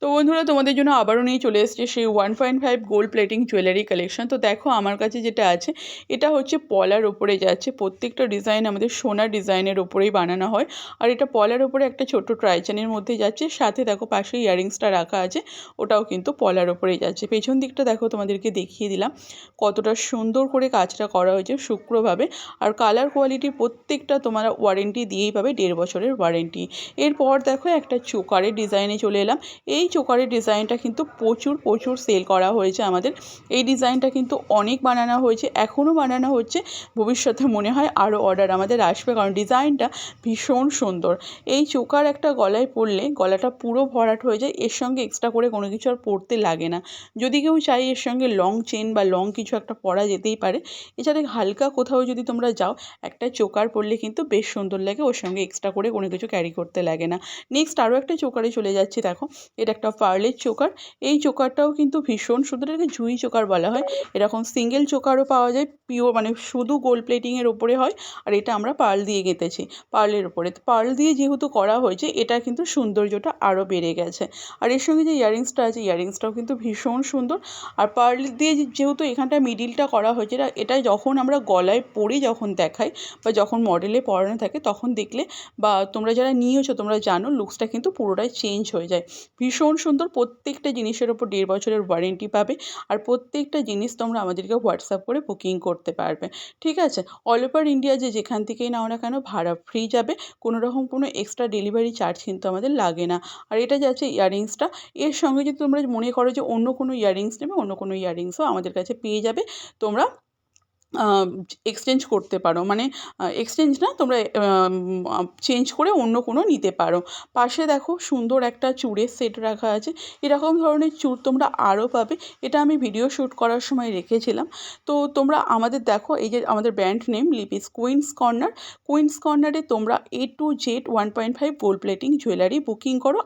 তো বন্ধুরা, তোমাদের জন্য আবারও নিয়ে চলে এসেছে সেই 1.5 গোল্ড প্লেটিং জুয়েলারি কালেকশন। তো দেখো আমার কাছে যেটা আছে এটা হচ্ছে পলার ওপরে যাচ্ছে। প্রত্যেকটা ডিজাইন আমাদের সোনার ডিজাইনের ওপরেই বানানো হয়। আর এটা পলার ওপরে একটা ছোট্ট ট্রাইচেনের মধ্যে যাচ্ছে, সাথে দেখো পাশে ইয়ারিংসটা রাখা আছে, ওটাও কিন্তু পলার ওপরেই যাচ্ছে। পেছন দিকটা দেখো, তোমাদেরকে দেখিয়ে দিলাম কতটা সুন্দর করে কাজটা করা হয়েছে শুক্রভাবে। আর কালার কোয়ালিটি প্রত্যেকটা তোমরা ওয়ারেন্টি দিয়েই পাবে, 1.5 বছরের ওয়ারেন্টি। এরপর দেখো একটা চোকারের ডিজাইনে চলে এলাম। এই চোকারের ডিজাইনটা কিন্তু প্রচুর সেল করা হয়েছে আমাদের। এই ডিজাইনটা কিন্তু অনেক বানানো হয়েছে, এখনও বানানো হচ্ছে, ভবিষ্যতে মনে হয় আরও অর্ডার আমাদের আসবে, কারণ ডিজাইনটা ভীষণ সুন্দর। এই চোকার একটা গলায় পরলে গলাটা পুরো ভরাট হয়ে যায়, এর সঙ্গে এক্সট্রা করে কোনো কিছু আর পরতে লাগে না। যদি কেউ চাই এর সঙ্গে লং চেন বা লং কিছু একটা পরা যেতেই পারে। এছাড়া হালকা কোথাও যদি তোমরা যাও, একটা চোকার পরলে কিন্তু বেশ সুন্দর লাগে, ওর সঙ্গে এক্সট্রা করে কোনো কিছু ক্যারি করতে লাগে না। নেক্সট আরও একটা চোকারে চলে যাচ্ছি। দেখো এটা একটা পার্লের চোকার। এই চোকারটাও কিন্তু ভীষণ সুন্দর, এটাকে জুঁই চোকার বলা হয়। এরকম সিঙ্গেল চোকারও পাওয়া যায়, পিওর মানে শুধু গোল্ড প্লেটিংয়ের ওপরে হয়। আর এটা আমরা পার্ল দিয়ে গেঁথেছি, পার্লের ওপরে। পার্ল দিয়ে যেহেতু করা হয়েছে, এটা কিন্তু সৌন্দর্যটা আরও বেড়ে গেছে। আর এর সঙ্গে যে ইয়ারিংসটা আছে, ইয়ারিংসটাও কিন্তু ভীষণ সুন্দর। আর পার্ল দিয়ে যেহেতু এখানটা মিডিলটা করা হয়েছে, এটা যখন আমরা গলায় পরে যখন দেখাই বা যখন মডেলে পরানো থাকে তখন দেখলে, বা তোমরা যারা নিয়েছো তোমরা জানো, লুকসটা কিন্তু পুরোটাই চেঞ্জ হয়ে যায়। ভীষণ সুন্দর। প্রত্যেকটা জিনিসের ওপর 1.5 বছরের ওয়ারেন্টি পাবে। আর প্রত্যেকটা জিনিস তোমরা আমাদেরকে হোয়াটসঅ্যাপ করে বুকিং করতে পারবে, ঠিক আছে? অল ওভার ইন্ডিয়া যেখান থেকেই নাও না কেন ভাড়া ফ্রি যাবে, কোনো রকম কোনো এক্সট্রা ডেলিভারি চার্জ কিন্তু আমাদের লাগে না। আর এটা যাচ্ছে ইয়ারিংসটা। এর সঙ্গে যদি তোমরা মনে করো যে অন্য কোনো ইয়ারিংস নেবে, অন্য কোনো ইয়ারিংসও আমাদের কাছে পেয়ে যাবে। তোমরা এক্সচেঞ্জ করতে পারো, মানে এক্সচেঞ্জ না, তোমরা চেঞ্জ করে অন্য কোনো নিতে পারো। পাশে দেখো সুন্দর একটা চূড়ের সেট রাখা আছে। এরকম ধরনের চূড় তোমরা আরও পাবে। এটা আমি ভিডিও শ্যুট করার সময় রেখেছিলাম। তো তোমরা আমাদের দেখো, এই যে আমাদের brand name Lipi's queens corner. Queens কর্নারে তোমরা A to Z 1.5 gold plating jewellery booking করো।